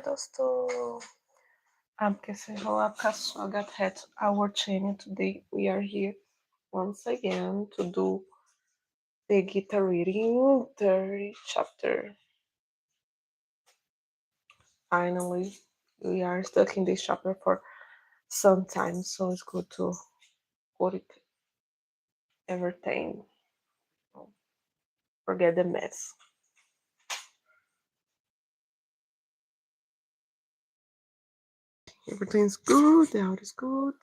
दोस्तों, आप कैसे हो? आपका स्वागत है to our channel. Today we are here once again to do the Gita reading, third chapter. Finally, we are stuck in this chapter for some time, so it's good to put it everything. Forget the mess. Everything's good, the out is good.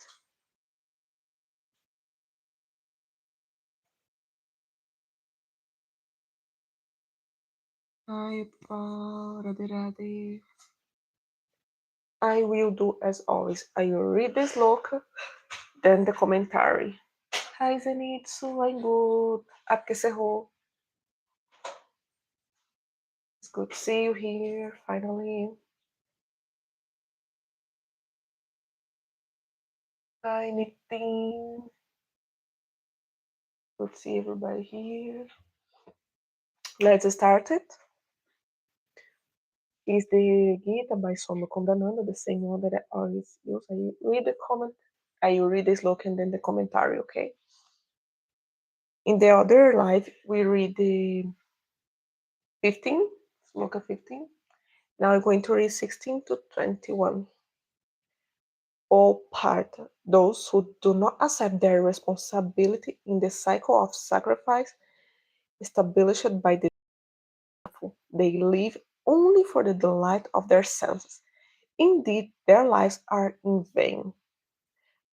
Hi, Radhe Radhe. I will do as always. I will read the sloka, then the commentary. Hi Zenitsu, I'm good. आप कैसे हो? It's good to see you here, finally. Hi Nitin. Good to see everybody here. Let's start it. Is the Gita by Swami Kondananda, the same one that I always use. I read the comment, I read this look and then the commentary, okay? In the other live, we read the 15, sloka 15. Now we're going to read 16 to 21. All part, those who do not accept their responsibility in the cycle of sacrifice established by the powerful, they live only for the delight of their senses. Indeed, their lives are in vain.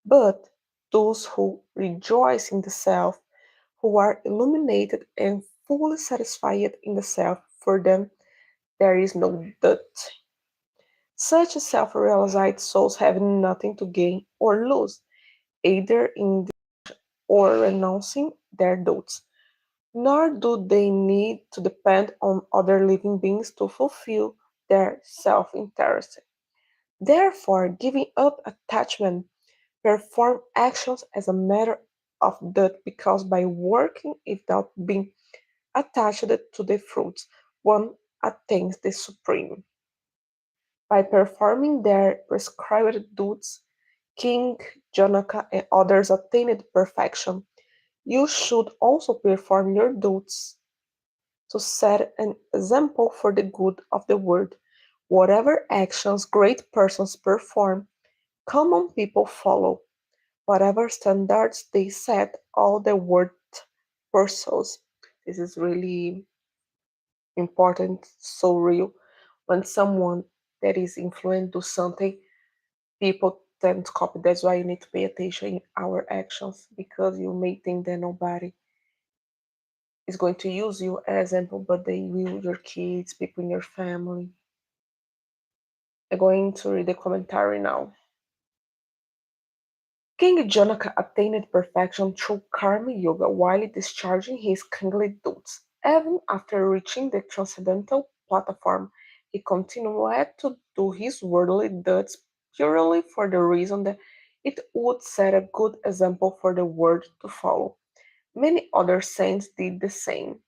But those who rejoice in the self, who are illuminated and fully satisfied in the self, for them there is no death. Such self-realized souls have nothing to gain or lose, either in or renouncing their doubts, nor do they need to depend on other living beings to fulfill their self-interest. Therefore, giving up attachment, perform actions as a matter of duty, because by working without being attached to the fruits, one attains the supreme. By performing their prescribed duties, King Janaka and others attained perfection. You should also perform your duties to set an example for the good of the world. Whatever actions great persons perform, common people follow. Whatever standards they set, all the world pursues. This is really important, so real. When someone that is influent do something, people tend to copy. That's why you need to pay attention in our actions, because you may think that nobody is going to use you as example, but they will, your kids, people in your family. I'm going to read the commentary now. King Janaka attained perfection through karma yoga while discharging his kingly duties. Even after reaching the transcendental platform, he continued to do his worldly duties purely for the reason that it would set a good example for the world to follow. Many other saints did the same.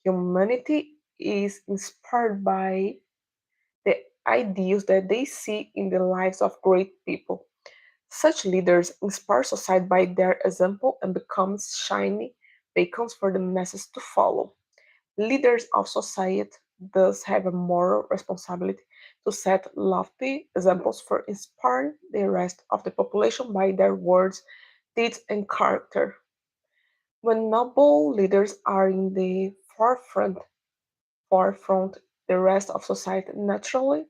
Humanity is inspired by the ideals that they see in the lives of great people. Such leaders inspire society by their example and become shining beacons for the masses to follow. Leaders of society thus have a moral responsibility to set lofty examples for inspiring the rest of the population by their words, deeds, and character. When noble leaders are in the forefront, the rest of society naturally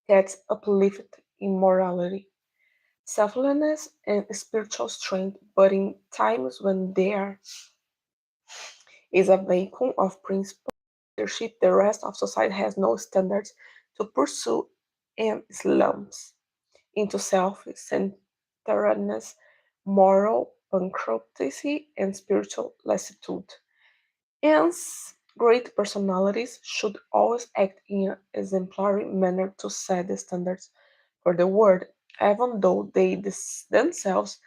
gets uplifted in morality, selflessness, and spiritual strength. But in times when there is a vacuum of principle leadership, the rest of society has no standards to pursue and slumps into self-centeredness, moral bankruptcy, and spiritual lassitude. Hence, great personalities should always act in an exemplary manner to set the standards for the world, even though they themselves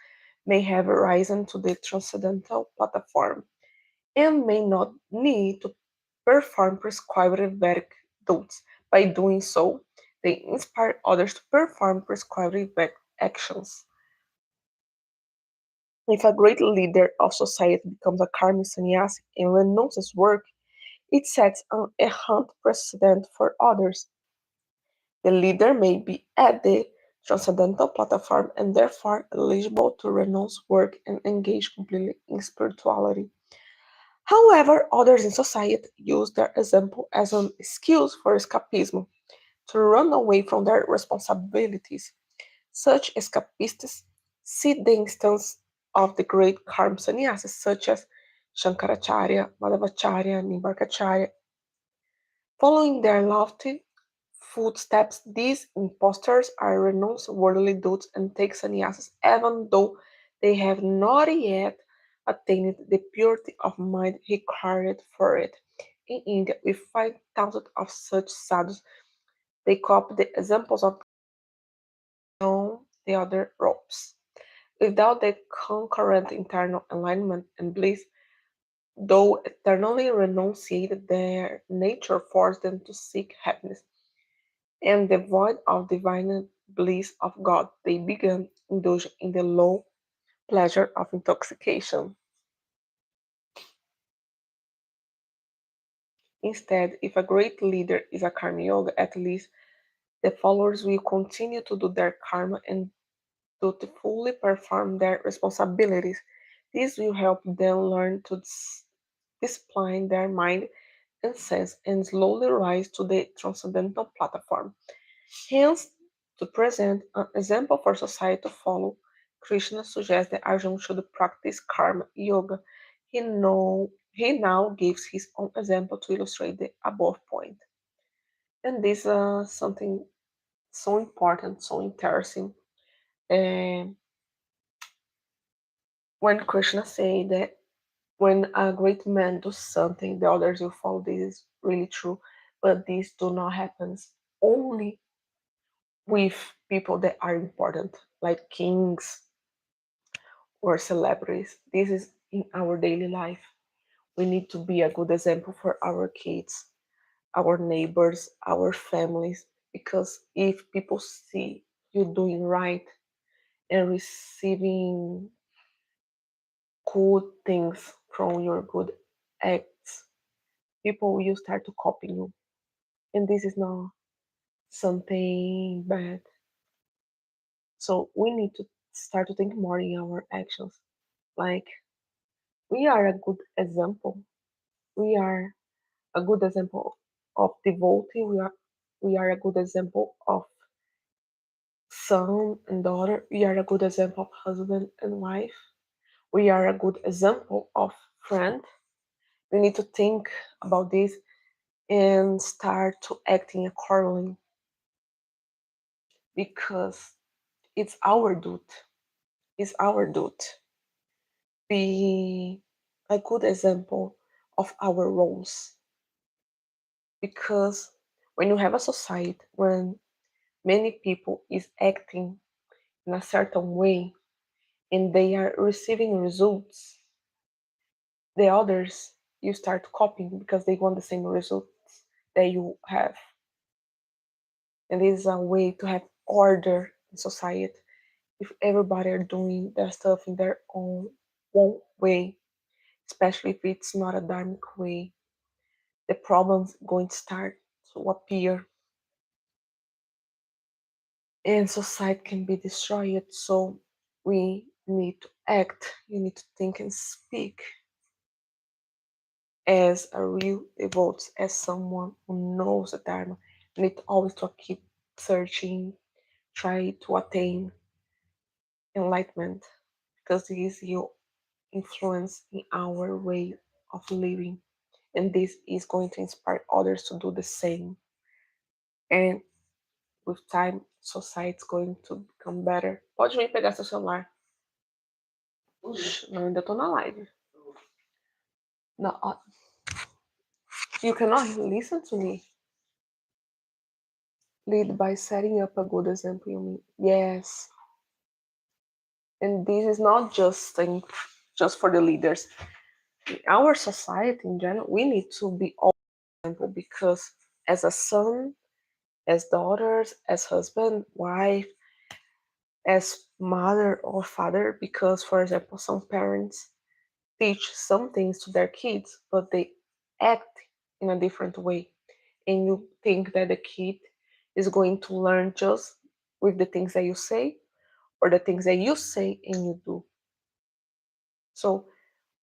may have risen to the transcendental platform and may not need to perform prescribed Vedic duties. By doing so, They inspire others to perform prescribed actions. If a great leader of society becomes a karmic sannyasi and renounces work, it sets an errant precedent for others. The leader may be at the transcendental platform and therefore eligible to renounce work and engage completely in spirituality. However, others in society use their example as an excuse for escapism, to run away from their responsibilities. Such escapists see the instance of the great karma sannyasis such as Shankaracharya, Madhavacharya, Nimbarkacharya. Following their lofty footsteps, these impostors are renounced worldly duties and take sannyasis even though they have not yet attained the purity of mind required for it. In India, we find thousands of such sadhus. They copy the examples of the other ropes. Without the concurrent internal alignment and bliss, though eternally renunciated, their nature forced them to seek happiness, and devoid of divine bliss of God, they began indulging in the low pleasure of intoxication. Instead, if a great leader is a karma yoga, at least the followers will continue to do their karma and dutifully perform their responsibilities. This will help them learn to discipline their mind and sense and slowly rise to the transcendental platform. Hence, to present an example for society to follow, Krishna suggests that Arjuna should practice karma yoga. He now gives his own example to illustrate the above point. And this is something so important, so interesting. And when Krishna say that when a great man does something, the others will follow. This is really true, but this do not happen only with people that are important, like kings or celebrities. This is in our daily life. We need to be a good example for our kids, our neighbors, our families, because if people see you doing right and receiving good things from your good acts, people will start to copy you. And this is not something bad. So we need to start to think more in our actions. Like we are a good example. We are a good example of devotee. We are a good example of son and daughter. We are a good example of husband and wife. We are a good example of friend. We need to think about this and start to acting accordingly because it's our duty. It's our duty. Be a good example of our roles because when you have a society when many people is acting in a certain way and they are receiving results, the others you start copying because they want the same results that you have. And this is a way to have order in society. If everybody are doing their stuff in their own way, especially if it's not a dharmic way, the problems going to start to appear and society can be destroyed. So we need to act, you need to think and speak as a real devotee, as someone who knows the Dharma. You need always to keep searching, try to attain enlightenment because this will influence in our way of living. And this is going to inspire others to do the same. And with time, society is going to become better. Pode vir pegar seu celular. Não, ainda tô na live. No, you cannot listen to me. Lead by setting up a good example, you mean? Yes. And this is not just for the leaders. In our society in general, we need to be all example because as a son as daughters, as husband, wife, as mother or father, because, for example, some parents teach some things to their kids, but they act in a different way. And you think that the kid is going to learn just with the things that you say or the things that you say and you do. So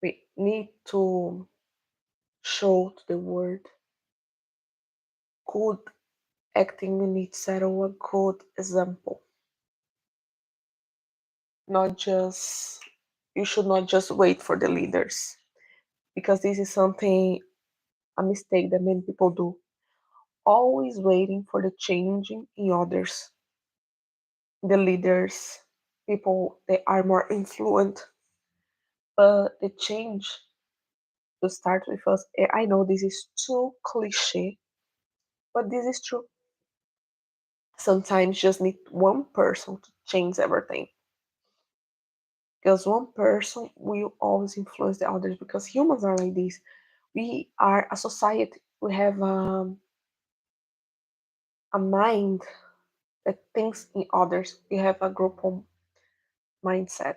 we need to show to the world good acting. We need to set a good example. Not just, you should not just wait for the leaders, because this is something, a mistake that many people do. Always waiting for the changing in others. The leaders, people, they are more influent, but the change to start with us. I know this is too cliche, but this is true. Sometimes you just need one person to change everything, because one person will always influence the others, because humans are like this. We are a society. We have a mind that thinks in others. We have a group mindset.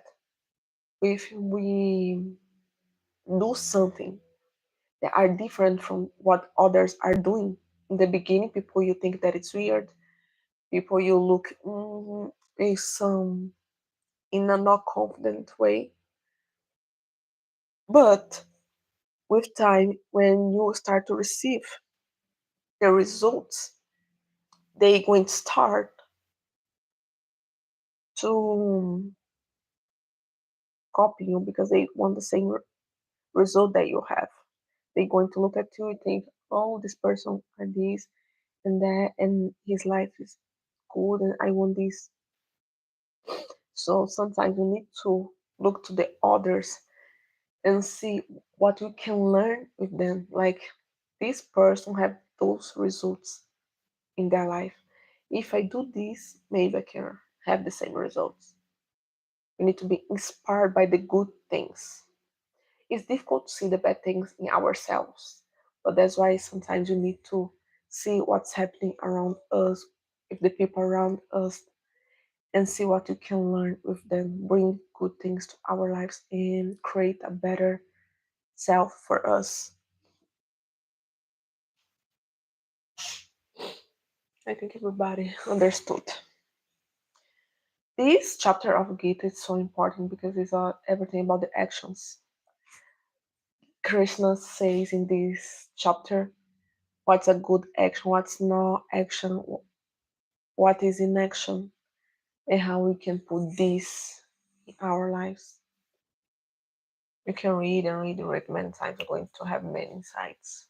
If we do something that are different from what others are doing, in the beginning, people, you think that it's weird. People, you look is some in a not confident way. But with time, when you start to receive the results, they going to start to copy you, because they want the same result that you have. They're going to look at you and think, oh, this person are this and that, and his life is good, and I want this. So sometimes we need to look to the others and see what we can learn with them. Like, this person have those results in their life. If I do this, maybe I can have the same results. We need to be inspired by the good things. It's difficult to see the bad things in ourselves, but that's why sometimes you need to see what's happening around us, with the people around us, and see what you can learn with them, bring good things to our lives, and create a better self for us. I think everybody understood. This chapter of Gita is so important because it's everything about the actions. Krishna says in this chapter what's a good action, what's not action, what is inaction, and how we can put this in our lives. You can read and read and read many times. You're going to have many insights.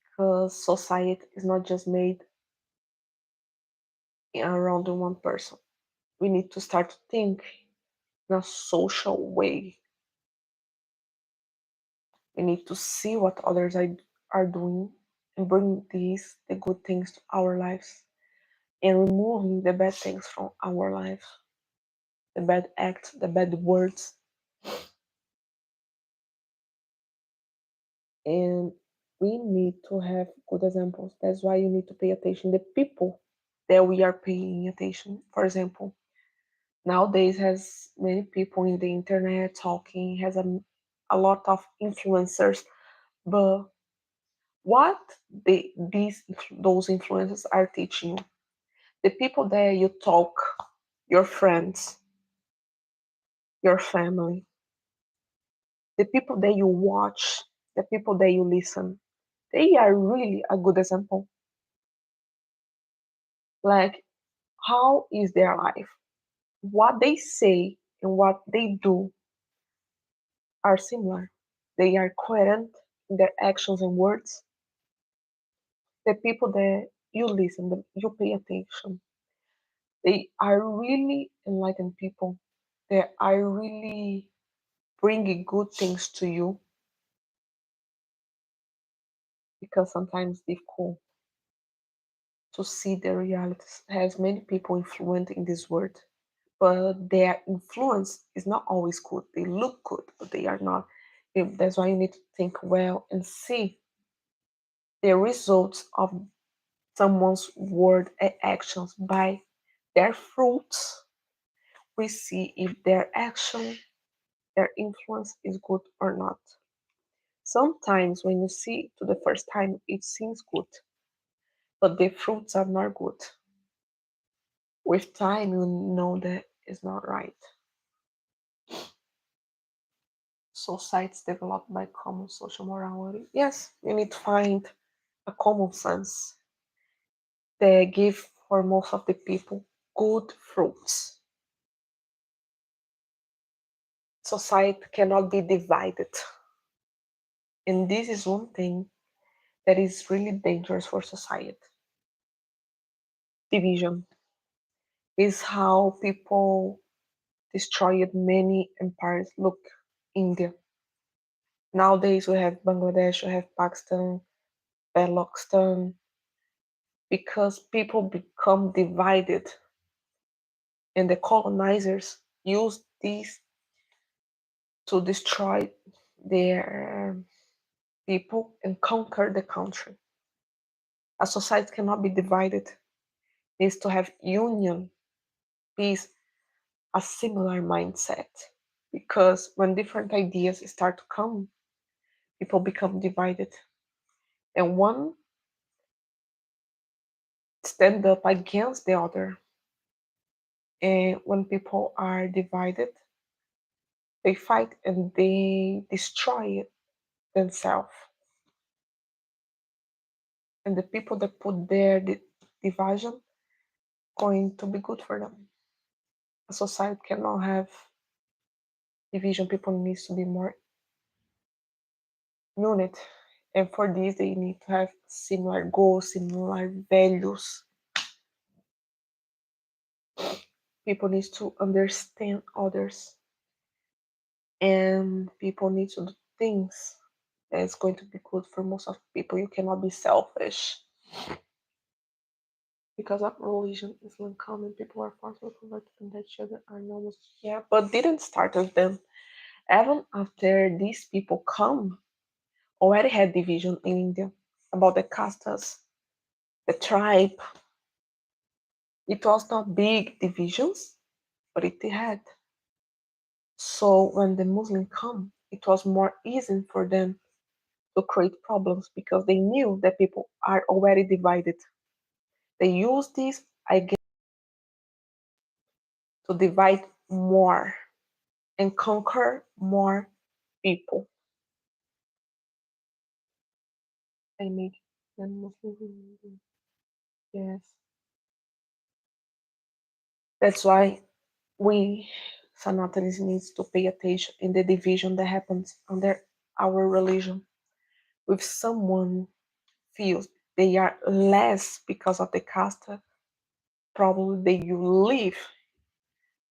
Because society is not just made around one person. We need to start to think in a social way. We need to see what others are doing and bring the good things to our lives, and removing the bad things from our life, the bad acts, the bad words. And we need to have good examples. That's why you need to pay attention. The people that we are paying attention. For example, nowadays has many people in the internet talking, has a lot of influencers, but what those influencers are teaching you, the people that you talk, your friends, your family, the people that you watch, the people that you listen, they are really a good example. Like, how is their life? What they say and what they do are similar. They are coherent in their actions and words. The people that you listen, that you pay attention, they are really enlightened people. They are really bringing good things to you, because sometimes it's difficult to see the realities. Has many people influenced in this world, but their influence is not always good. They look good, but they are not. That's why you need to think well and see the results of someone's word and actions by their fruits. We see if their action, their influence is good or not. Sometimes when you see it to the first time, it seems good, but the fruits are not good. With time, you know that it's not right. Societies developed by common social morality. Yes, you need to find a common sense that give for most of the people good fruits. Society cannot be divided. And this is one thing that is really dangerous for society. Division is how people destroyed many empires. Look, India. Nowadays we have Bangladesh, we have Pakistan, Balochistan, because people become divided and the colonizers use this to destroy their people and conquer the country. A society cannot be divided. It needs to have union, peace, a similar mindset. Because when different ideas start to come, people become divided. And one stand up against the other. And when people are divided, they fight and they destroy themselves. And the people that put their division going to be good for them. A society cannot have division. People needs to be more unit, and for this they need to have similar goals, similar values. People need to understand others, and people need to do things that's going to be good for most of people. You cannot be selfish. Because of religion, Islam come and people are forced to convert and that children are normal. Yeah, but didn't start with them. Even after these people come, already had division in India about the castes, the tribe. It was not big divisions, but it had. So when the Muslim come, it was more easy for them to create problems because they knew that people are already divided. They use this again to divide more and conquer more people. I make them Muslim. Yes. That's why we Sanatanis needs to pay attention in the division that happens under our religion. If someone feels they are less because of the caste, probably they you live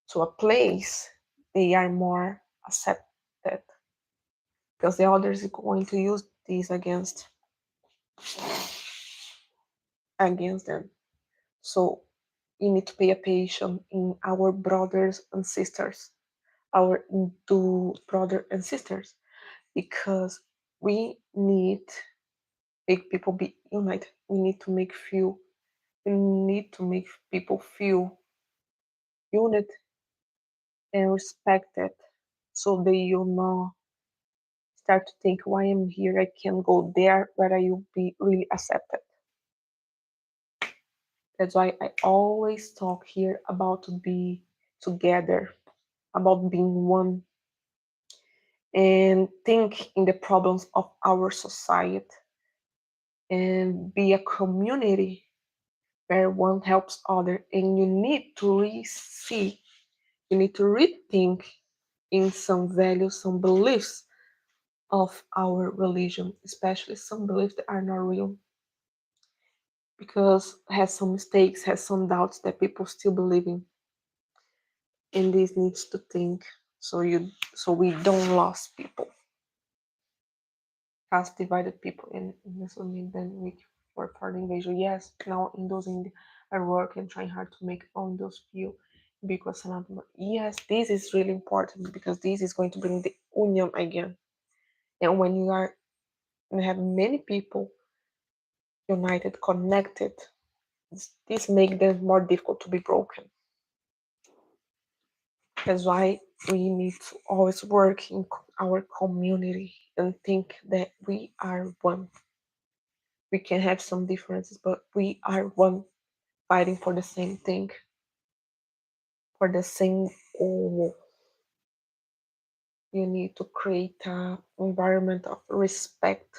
to a place they are more accepted because the others is going to use this against them. So you need to pay attention in our brothers and sisters, our Hindu brother and sisters, because we need make people be united. We need to make people feel united and respected, so they you know start to think why I'm here, I can go there where I will be really accepted. That's why I always talk here about to be together, about being one, and think in the problems of our society and be a community where one helps other. And you need to see, you need to rethink in some values, some beliefs of our religion, especially some beliefs that are not real, because has some mistakes, has some doubts that people still believe in, and this needs to think so we don't lose people. Has divided people in this women then weak for further invasion. Yes, now in those in I work and trying hard to make on those few because yes, this is really important because this is going to bring the union again. And when you have many people united, connected, This makes them more difficult to be broken. That's why we need to always work in our community and think that we are one. We can have some differences, but we are one, fighting for the same thing, for the same goal. You need to create an environment of respect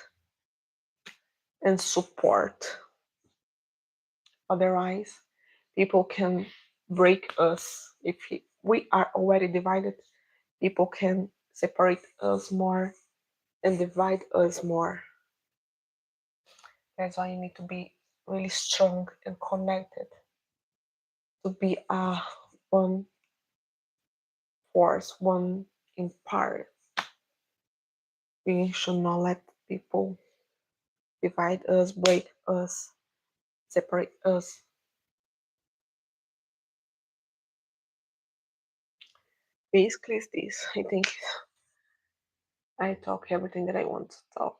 and support. Otherwise, people can break us. If we are already divided, people can separate us more and divide us more. That's why you need to be really strong and connected to be a one force, one in part. We should not let people divide us, break us, separate us. Basically, it's this. I think I talk everything that I want to talk.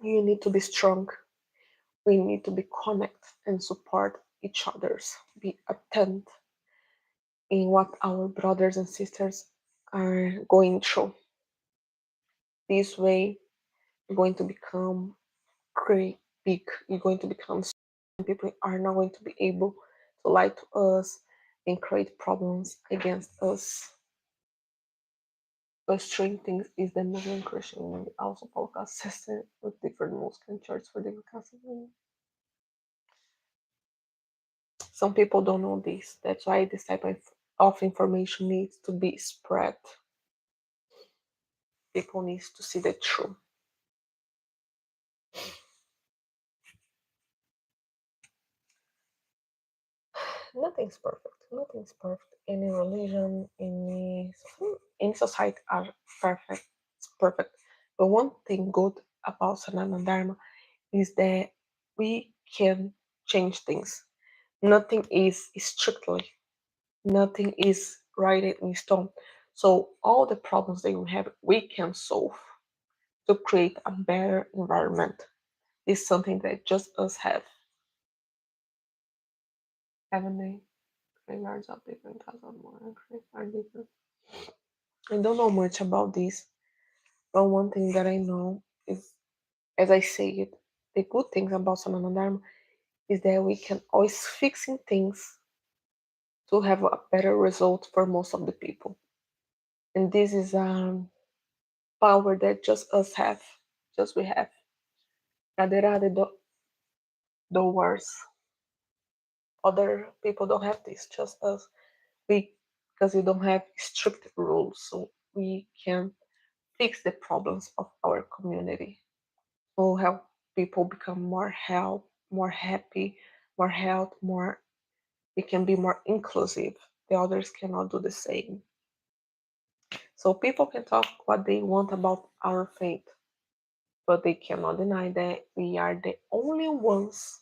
You need to be strong. We need to be connect and support each others. Be attent in what our brothers and sisters are going through. This way, you're going to become great, big. You're going to become strong. People are not going to be able to lie to us and create problems against us. But strange things is the Muslim Christian community also follow consistent with different Muslim churches for different classes. Some people don't know this. That's why this type of information needs to be spread. People need to see the truth. Nothing's perfect. Nothing's perfect. Any religion, any society are perfect. It's perfect. But one thing good about Sanatana Dharma is that we can change things. Nothing is strictly. Nothing is written in stone. So all the problems that we have, we can solve to create a better environment. Is something that just us have. Haven't they? Graveyards are different, cars are more are different. I don't know much about this, but one thing that I know is, as I say it, the good things about Sanatana Dharma is that we can always fixing things to have a better result for most of the people. And this is power that just us have, just we have. Rather the worse. Other people don't have this, just us. We because we don't have strict rules, so we can fix the problems of our community. We'll help people become more health, more happy, more health, more we can be more inclusive. The others cannot do the same. So people can talk what they want about our faith, but they cannot deny that we are the only ones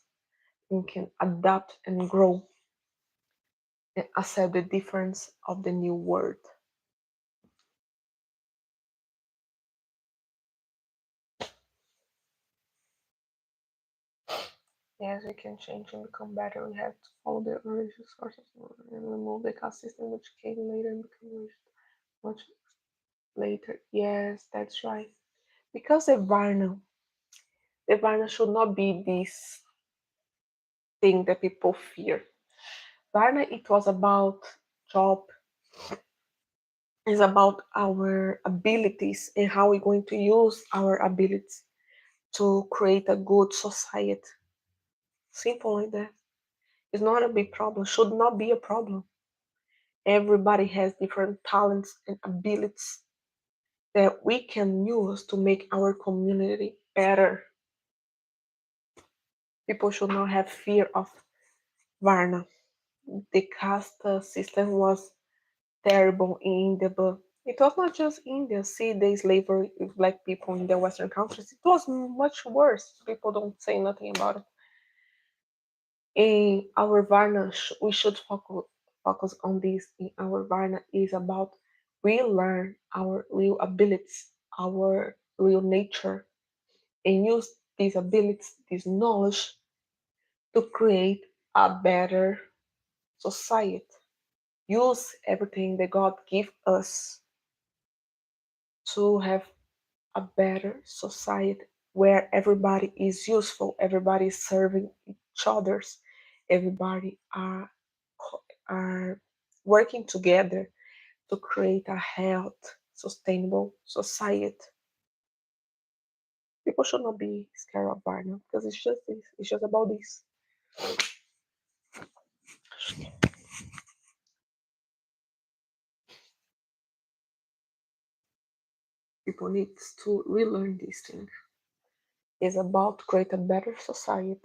who can adapt and grow and accept the difference of the new world. Yes, we can change and become better. We have to follow the original sources and remove the caste system which came later and became much later. Yes, that's right. Because the Varna should not be this thing that people fear. Varna, it was about job, it's about our abilities and how we're going to use our abilities to create a good society. Simple like that. It's not a big problem, should not be a problem. Everybody has different talents and abilities that we can use to make our community better. People should not have fear of Varna. The caste system was terrible in India, but it was not just India. See the slavery with black people in the Western countries. It was much worse. People don't say nothing about it. In our Varna, we should focus on this. In our Varna is about we learn our real abilities, our real nature, and use these abilities, this knowledge to create a better society. Use everything that God give us to have a better society where everybody is useful, everybody is serving each others, everybody are working together to create a health, sustainable society. People should not be scared of Varna because it's just this. It's just about this. People need to relearn this thing. It's about create a better society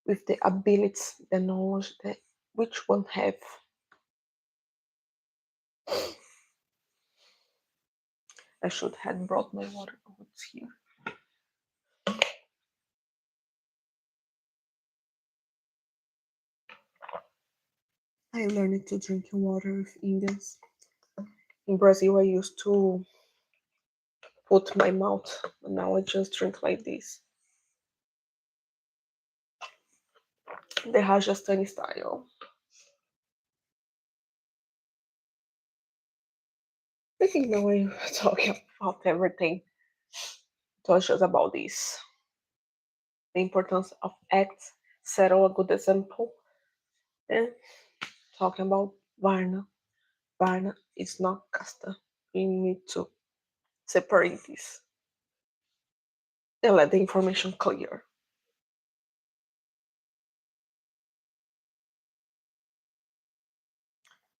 with the abilities, the knowledge that which one have. I should have brought my water. Oh, it's here. I learned to drink water with Indians. In Brazil, I used to put my mouth, but now I just drink like this. The Rajasthani style. I think now I'm talking about everything. It was just about this. The importance of acts, settle a good example, and talking about Varna. Varna is not casta. We need to separate this and let the information clear.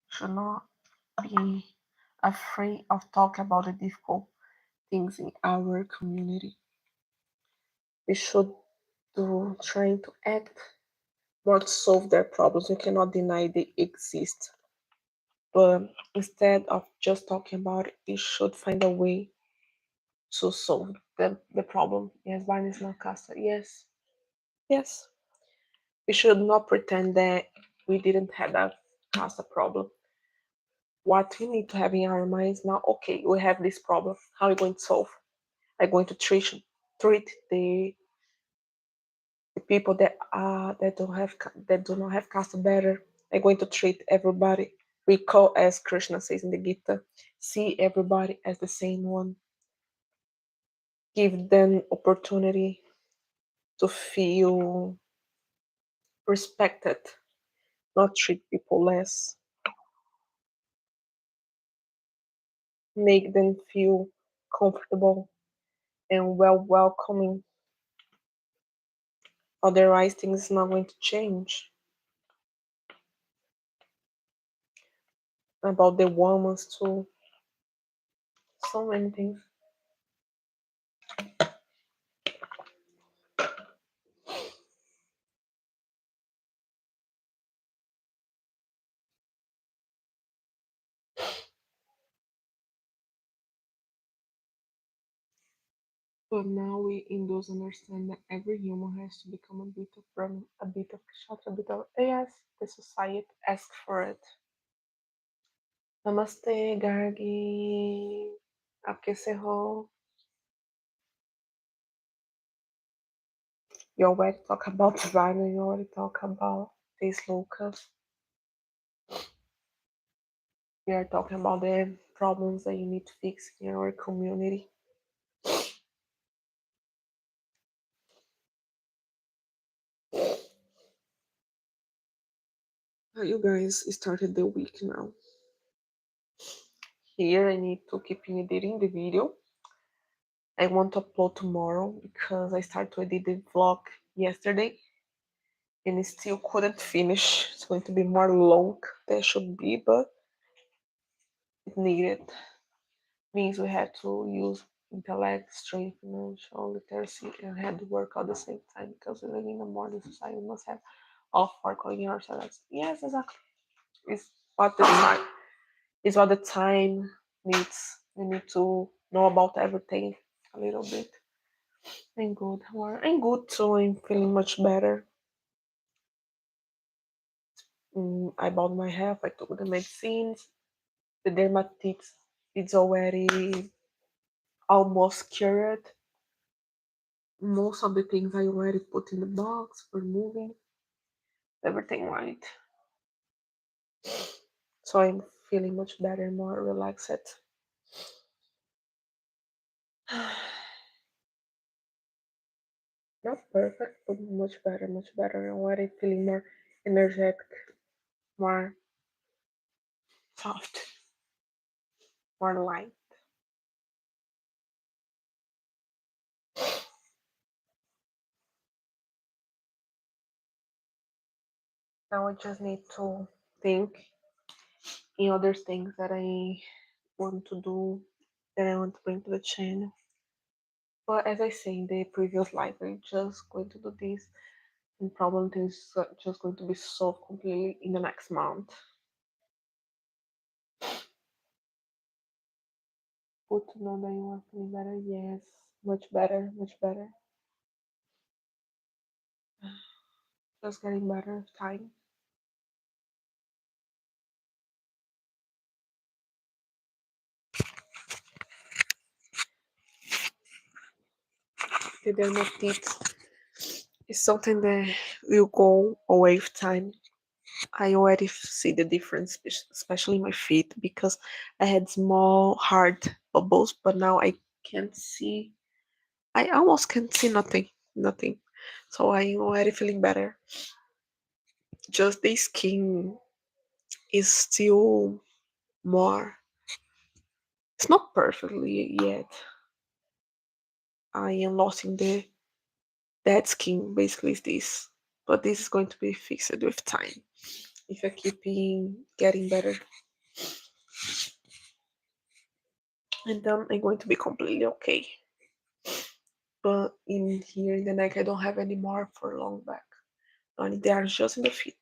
Should not be afraid of talking about the difficult things in our community. We should do trying to act more to solve their problems. We cannot deny they exist. But instead of just talking about it, we should find a way to solve the problem. Yes, Barney is not casta. Yes. Yes. We should not pretend that we didn't have that casta problem. What we need to have in our minds now, okay, we have this problem. How are we going to solve? I'm going to treat the people that do not have caste better. I'm going to treat everybody. We call, as Krishna says in the Gita, see everybody as the same one. Give them opportunity to feel respected, not treat people less. Make them feel comfortable and welcoming. Otherwise, things are not going to change. About the women too. So many things. But now we Hindus understand that every human has to become a bit of Brahman, a bit of Kshatriya, a bit of yes, the society asks for it. Namaste, Gargi. आपके से हो? You already talk about Vine, you already talk about these locals. We are talking about the problems that you need to fix in our community. You guys started the week now. Here I need to keep editing the video. I want to upload tomorrow because I started to edit the vlog yesterday and I still couldn't finish. It's going to be more long than it should be, but it needed. Means we had to use intellect, strength, financial literacy, and had to work at the same time because we live in a modern society. We must have all work on ourselves. Yes, exactly. It's what the time. It's what the time needs. We need to know about everything a little bit. I'm good. How are I'm good too. I'm feeling much better. I bought my health. I took the medicines. The dermatitis is already almost cured. Most of the things I already put in the box for moving. Everything right. So I'm feeling much better, more relaxed. Not perfect, but much better, much better. I'm already feeling more energetic, more soft, more light. Now I just need to think in other things that I want to do, that I want to bring to the channel. But as I say in the previous live, I'm just going to do this, and problem things are just going to be solved completely in the next month. Good to know that you are feeling better. Yes, much better, much better. Just getting better with time. The dermatitis is something that will go away with time. I already see the difference, especially in my feet, because I had small hard bubbles, but now I can't see. I almost can't see nothing, nothing. So I'm already feeling better. Just the skin is still more. It's not perfectly yet. I am losing the dead skin. Basically, is this, but this is going to be fixed with time. If I keep getting better, and then I'm going to be completely okay. But in here in the neck, I don't have any more for long back. Only they are just in the feet.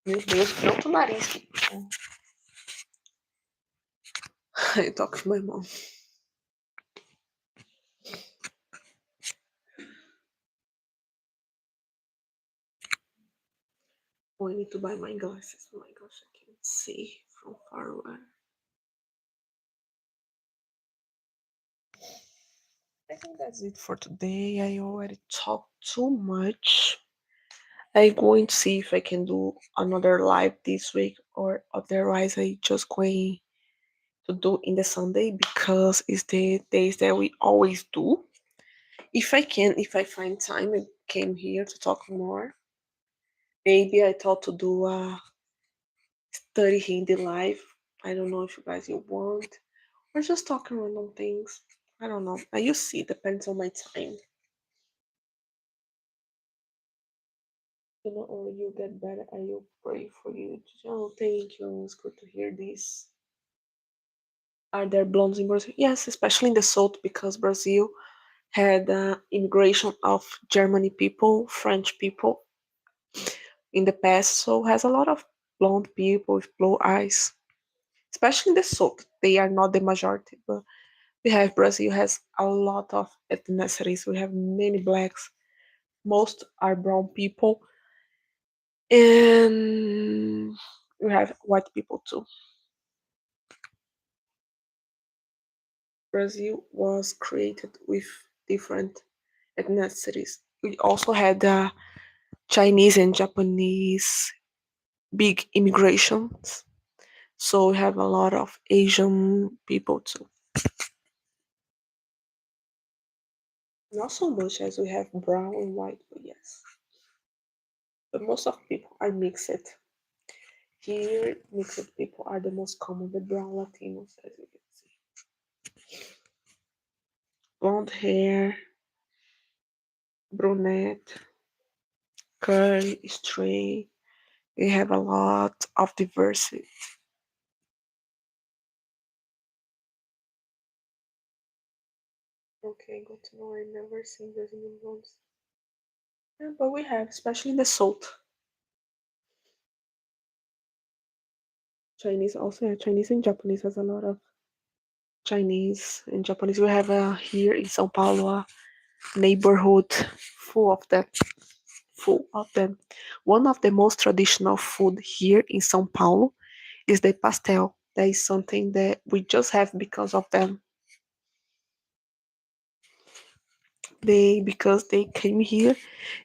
Meu Deus, pronto o nariz. I talk to my mom. Oh, I need to buy my glasses. Oh my gosh, I can't see from far away. I think that's it for today. I already talked too much. I'm going to see if I can do another live this week, or otherwise I just going to do in the Sunday, because it's the days that we always do. If I can, if I find time, I came here to talk more. Maybe I thought to do a study Hindi live. I don't know if you guys you want, or just talking random things. I don't know. I you see, depends on my time. You know, or you get better. I will pray for you. Oh, thank you. It's good to hear this. Are there blondes in Brazil? Yes, especially in the south, because Brazil had immigration of Germany people, French people in the past, so has a lot of blonde people with blue eyes, especially in the south. They are not the majority, but we have Brazil has a lot of ethnicities. We have many blacks. Most are brown people, and we have white people too. Brazil was created with different ethnicities. We also had Chinese and Japanese big immigrations. So we have a lot of Asian people too. Not so much as we have brown and white, but yes. But most of people are mixed. Here, mixed people are the most common, the brown Latinos, as you can see. Blonde hair, brunette, curly, straight. We have a lot of diversity. Okay, good to know. I've never seen Brazilian blondes. Yeah, but we have, especially in the south. Chinese also, yeah, Chinese and Japanese has a lot of Chinese and Japanese. We have here in São Paulo a neighborhood full of them. Full of them. One of the most traditional food here in São Paulo is the pastel. That is something that we just have because of them. because they came here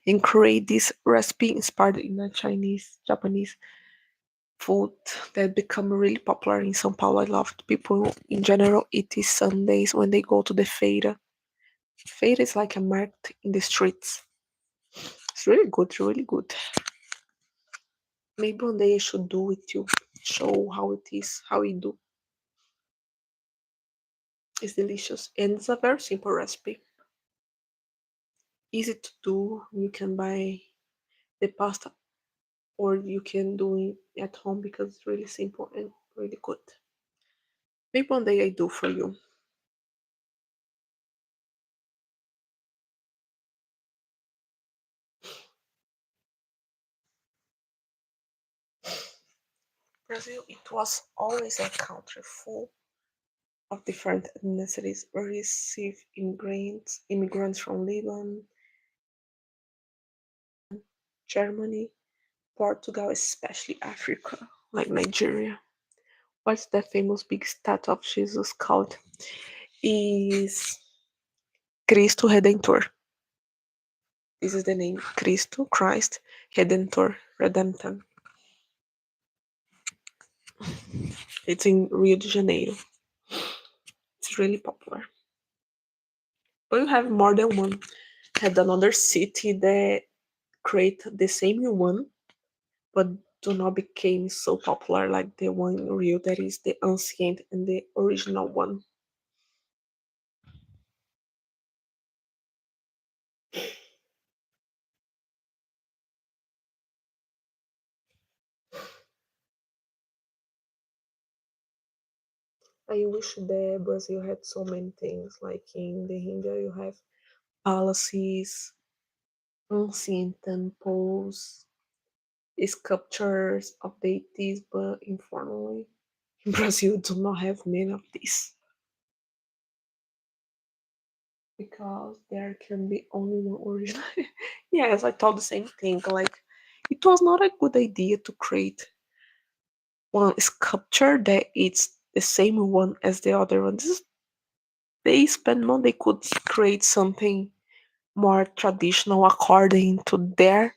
and create this recipe inspired in a Chinese, Japanese food that become really popular in São Paulo. I love it. People in general eat it Sundays when they go to the feira. Feira is like a market in the streets. It's really good, really good. Maybe one day I should do it too. Show how it is, how we do. It's delicious and it's a very simple recipe. Easy to do. You can buy the pasta or you can do it at home because it's really simple and really good. Maybe one day I do for you. Brazil, it was always a country full of different ethnicities. We received immigrants from Lebanon, Germany, Portugal, especially Africa, like Nigeria. What's that famous big statue of Jesus called? Is Cristo Redentor. This is the name, Cristo, Christ, Redentor, Redemptor. It's in Rio de Janeiro. It's really popular. But you have more than one. Had another city that create the same one, but do not became so popular like the one in Rio that is the ancient and the original one. I wish that Brazil had so many things. Like in the India, you have palaces, ancient temples, sculptures of deities, but informally, in Brazil, do not have many of these because there can be only one original. Yes, I thought the same thing. Like, it was not a good idea to create one sculpture that it's the same one as the other one. They spend money, they could create something more traditional according to their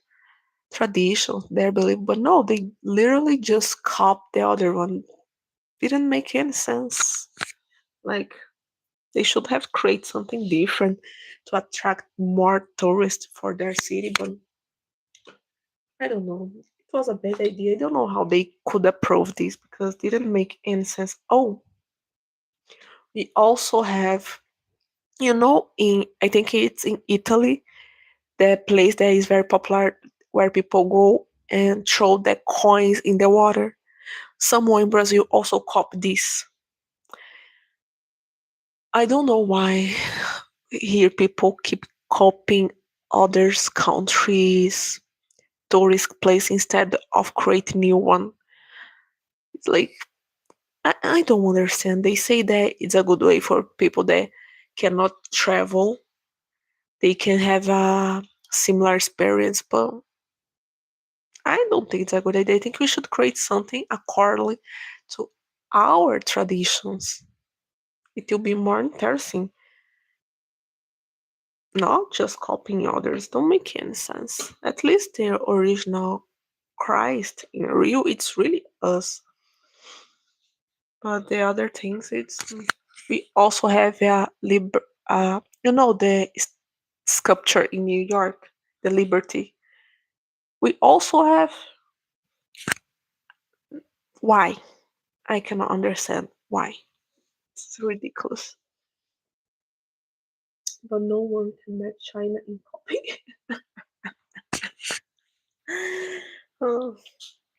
traditions, their belief. But no, they literally just copy the other one. Didn't make any sense. Like they should have created something different to attract more tourists for their city, but I don't know. It was a bad idea. I don't know how they could approve this because it didn't make any sense. Oh, we also have, in I think it's in Italy, the place that is very popular where people go and throw their coins in the water. Someone in Brazil also copied this. I don't know why here people keep copying others countries tourist place instead of creating new one. It's like I don't understand. They say that it's a good way for people that cannot travel. They can have a similar experience, but I don't think it's a good idea. I think we should create something accordingly to our traditions. It will be more interesting, not just copying others. Don't make any sense. At least the original Christ in real, it's really us. But the other things, it's we also have the sculpture in New York, the Liberty. We also have why. I cannot understand why. It's ridiculous. But no one can match China in copy. Oh,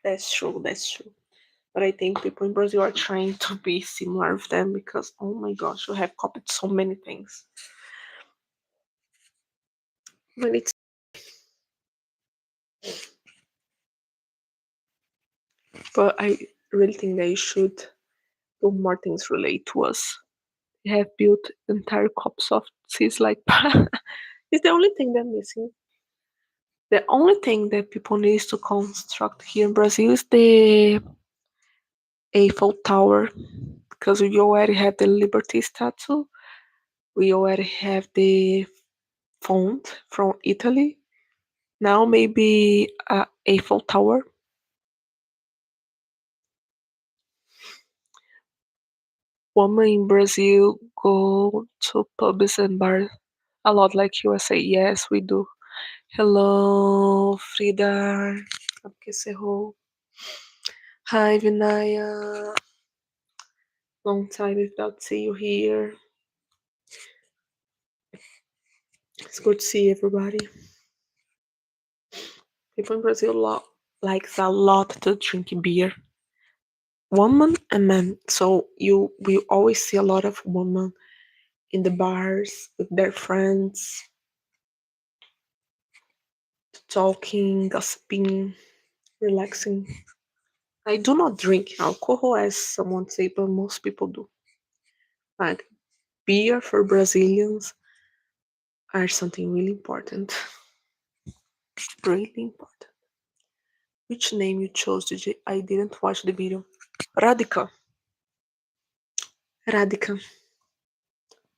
that's true. That's true. But I think people in Brazil are trying to be similar with them because, oh my gosh, we have copied so many things. But I really think they should do more things relate to us. They have built entire copies of cities like it's the only thing they're missing. The only thing that people need to construct here in Brazil is the Eiffel Tower because we already have the Liberty Statue. We already have the font from Italy. Now maybe Eiffel Tower. Women in Brazil go to pubs and bars a lot like USA. Yes, we do. Hello, Frida. Abkeseho. Hi, Vinaya. Long time without see you here. It's good to see everybody. People in Brazil likes a lot to drink beer. Women and men. So you we always see a lot of women in the bars with their friends, talking, gossiping, relaxing. I do not drink alcohol, as someone say, but most people do. Like beer for Brazilians are something really important. Really important. Which name you chose, DJ? I didn't watch the video. Radica. Radica.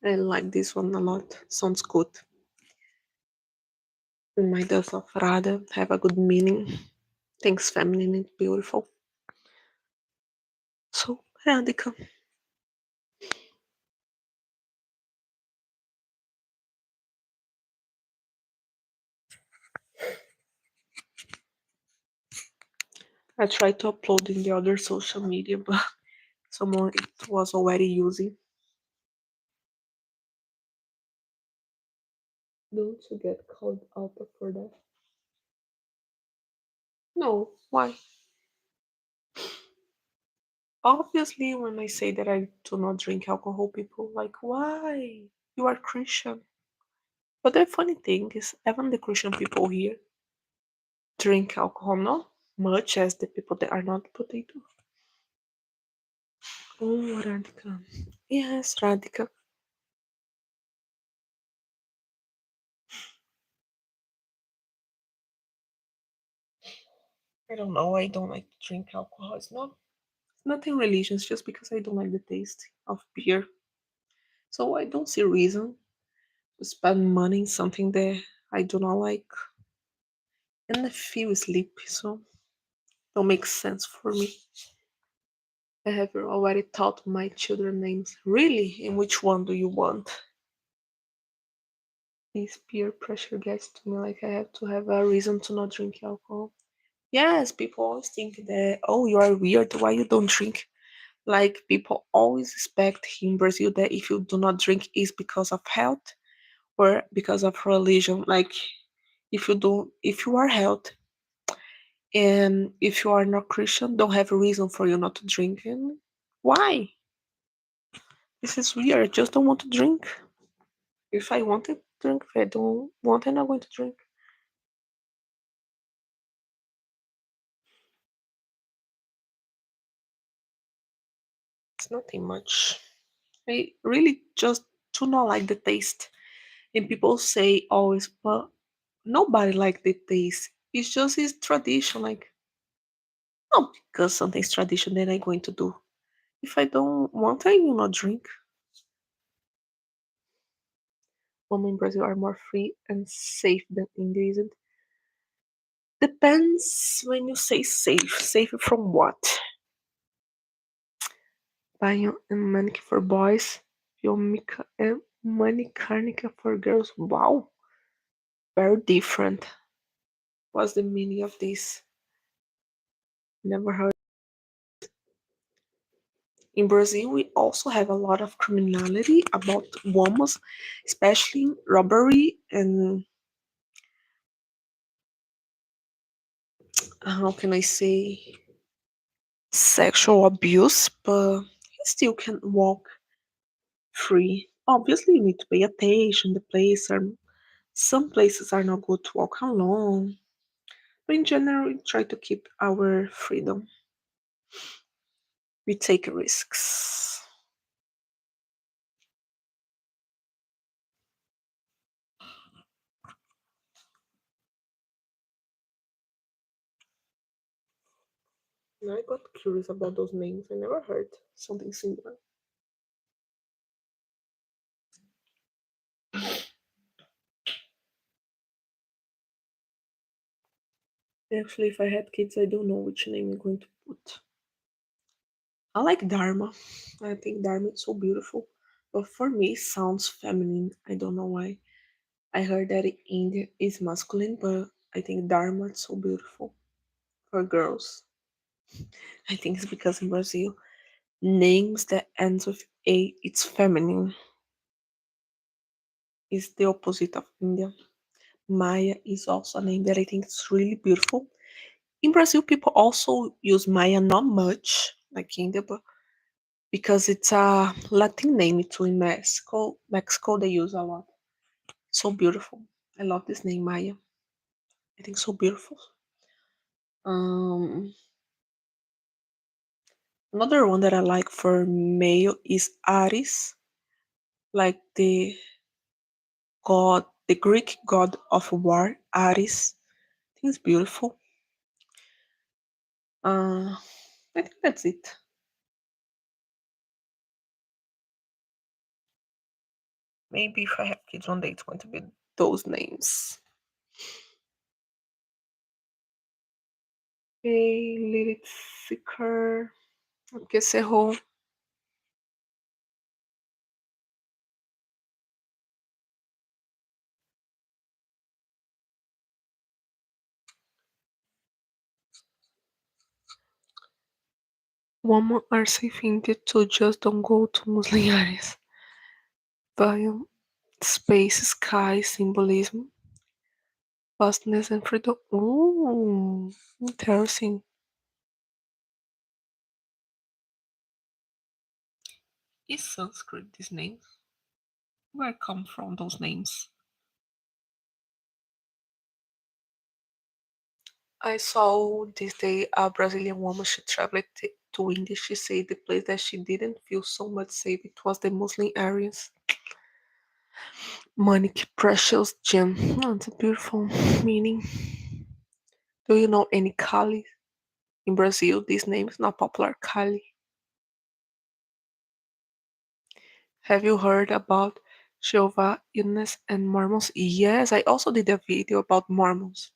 I like this one a lot. Sounds good. Remind us of Radha. Have a good meaning. Things feminine and beautiful. So, Radica. I tried to upload in the other social media, but someone it was already using. Don't you get called out for that? No, why? Obviously, when I say that I do not drink alcohol, people like, why? You are Christian. But the funny thing is, even the Christian people here drink alcohol not much as the people that are not potato. Oh, Radhika. Yes, Radhika. I don't know. I don't like to drink alcohol. It's nothing religious, just because I don't like the taste of beer. So I don't see reason to spend money in something that I do not like. And I feel sleepy, so don't make sense for me. I have already taught my children names. Really? And which one do you want? This peer pressure gets to me like I have to have a reason to not drink alcohol. Yes, people always think that, oh, you are weird, why you don't drink? Like people always expect in Brazil that if you do not drink is because of health or because of religion. Like if you are health and if you are not Christian, don't have a reason for you not to drink. And why? This is weird. I just don't want to drink. If I want to drink, if I don't want, I'm not going to drink. It's nothing much. I really just do not like the taste. And people say always, but nobody like the taste. It's just it's tradition. Like not because something's tradition that I'm going to do. If I don't want, I will not drink. Women in Brazil are more free and safe than Indians. Depends when you say safe. Safe from what? Bio and Manica for boys. Biomica and Manicarnica for girls. Wow, very different. What's the meaning of this? Never heard. In Brazil, we also have a lot of criminality about women, especially robbery and how can I say sexual abuse, but you still can walk free. Obviously, you need to pay attention. The place are some places are not good to walk alone, but in general, we try to keep our freedom. We take risks. And I got curious about those names. I never heard something similar. Actually, if I had kids, I don't know which name I'm going to put. I like Dharma. I think Dharma is so beautiful. But for me, it sounds feminine. I don't know why. I heard that in India is masculine, but I think Dharma is so beautiful for girls. I think it's because in Brazil, names that ends with A, it's feminine. It's the opposite of India. Maya is also a name that I think is really beautiful. In Brazil, people also use Maya, not much like India, but because it's a Latin name too in Mexico. Mexico they use a lot. So beautiful. I love this name Maya. I think so beautiful. Um, Another one that I like for male is Ares, like the Greek god of war, Ares. I think it's beautiful. I think that's it. Maybe if I have kids one day, it's going to be those names. Okay, Lilith Seeker. Que cerrou. Women are safe in India too, just don't go to Muslim areas. Volume, space, sky, symbolism, vastness, and freedom. Ooh, interesting. Is Sanskrit these names? Where come from those names? I saw this day a Brazilian woman. She traveled to India. She said the place that she didn't feel so much safe it was the Muslim areas. Money, precious gem. Oh, it's a beautiful meaning. Do you know any Kali in Brazil? This name is not popular. Kali. Have you heard about Jehovah Witness and Mormons? Yes, I also did a video about Mormons.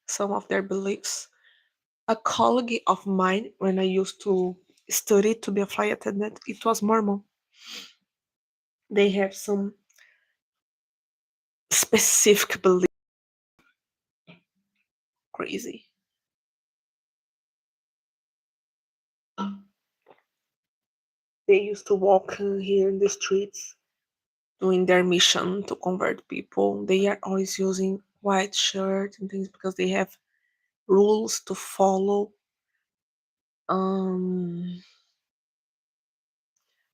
Some of their beliefs. A colleague of mine, when I used to study to be a flight attendant, it was Mormon. They have some specific belief. Crazy. They used to walk here in the streets doing their mission to convert people. They are always using white shirts and things because they have rules to follow um,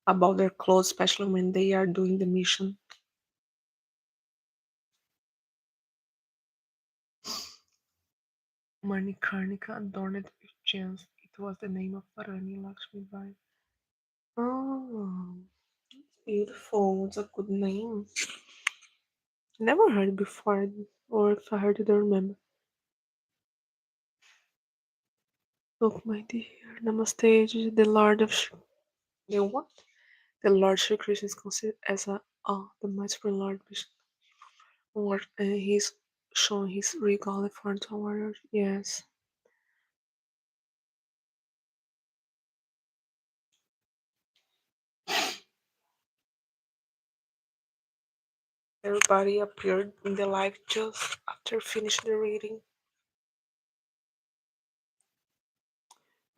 about their clothes, especially when they are doing the mission. Manikarnika adorned with gems. It was the name of Rani Lakshmi Bai. Oh, beautiful. It's a good name. Never heard it before, or if I heard it, I don't remember. Look, my dear, Namaste Jiji, the Lord of the what? The Lord Shri Krishna is considered as the merciful Lord Vishnu. Or he's showing his regal effort to warriors. Yes. Everybody appeared in the live just after finishing the reading.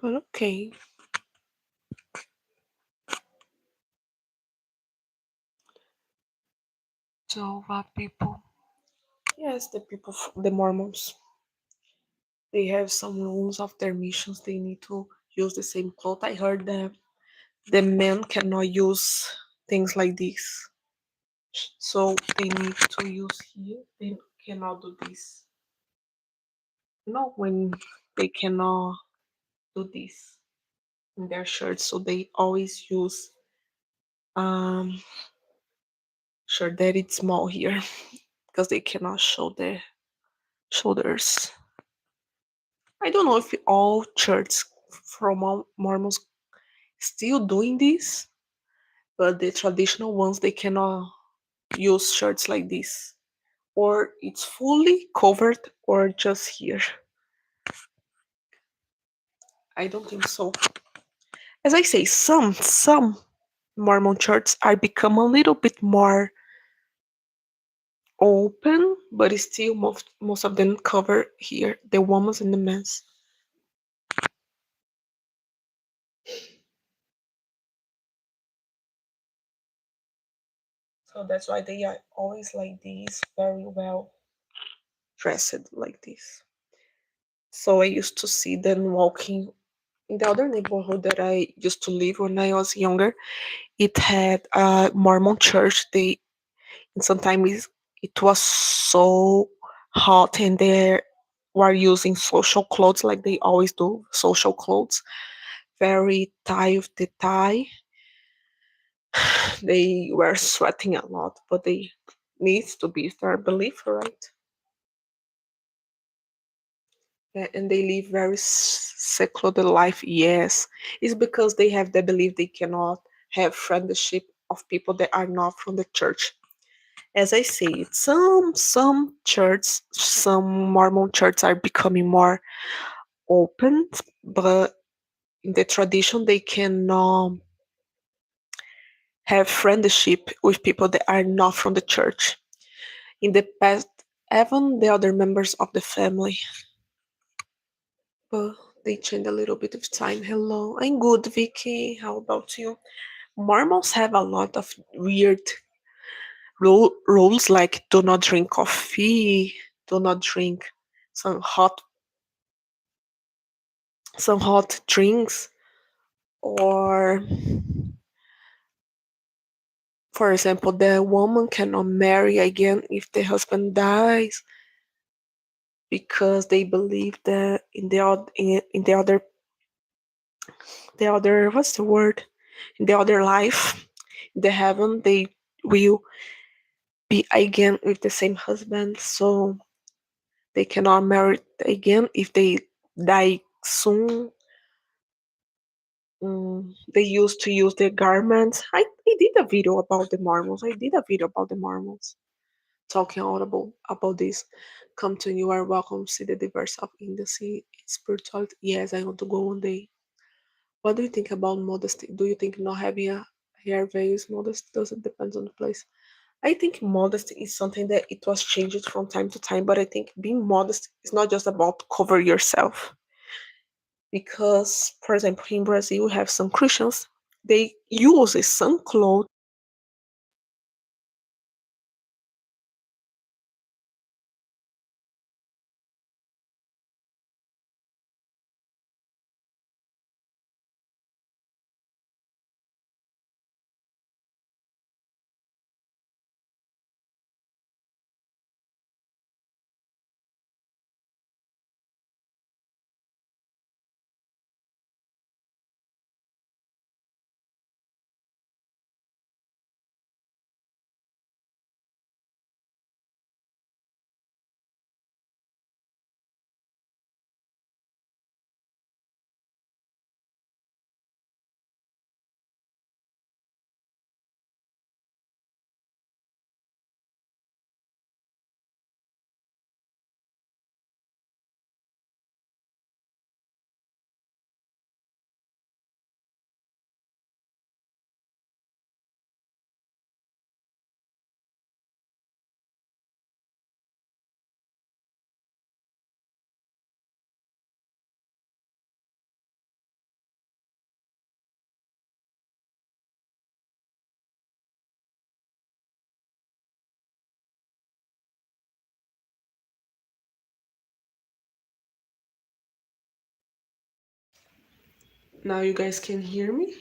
But okay. So what people? Yes, the people, the Mormons. They have some rules of their missions. They need to use the same cloth. I heard that the men cannot use things like this. So they need to use here. They cannot do this. No, when they cannot do this in their shirts, so they always use shirt that it's small here because they cannot show their shoulders. I don't know if all churches from all Mormons still doing this, but the traditional ones they cannot use shirts like this or it's fully covered or just here. I don't think so. As I say, some Mormon churches are become a little bit more open, but it's still most of them cover here the women's and the men's. So that's why they are always like this, very well dressed like this. So I used to see them walking in the other neighborhood that I used to live when I was younger. It had a Mormon church. They and sometimes it was so hot and they were using social clothes like they always do, social clothes, very tie of the tie. They were sweating a lot, but they needs to be their belief, right? And they live very secluded life. Yes, it's because they have the belief they cannot have friendship of people that are not from the church. As I say, some churches, some Mormon churches are becoming more open, but in the tradition they cannot have friendship with people that are not from the church. In the past, even the other members of the family, but they change a little bit of time. Hello, I'm good, Vicky. How about you? Mormons have a lot of weird rules like do not drink coffee, do not drink some hot some hot drinks, or for example, the woman cannot marry again if the husband dies because they believe that in the other what's the word in the other life, in the heaven, they will be again with the same husband, so they cannot marry again if they die soon. They used to use their garments. I did a video about the Mormons. I did a video about the Mormons, talking all about this. Come to you are welcome. See the diverse of Industry spirituality. Yes, I want to go one day. What do you think about modesty? Do you think not having a hair veil is modest? Does it depend on the place? I think modesty is something that it was changed from time to time, but I think being modest is not just about cover yourself. Because, for example, in Brazil, we have some Christians, they use some clothes. Now you guys can hear me?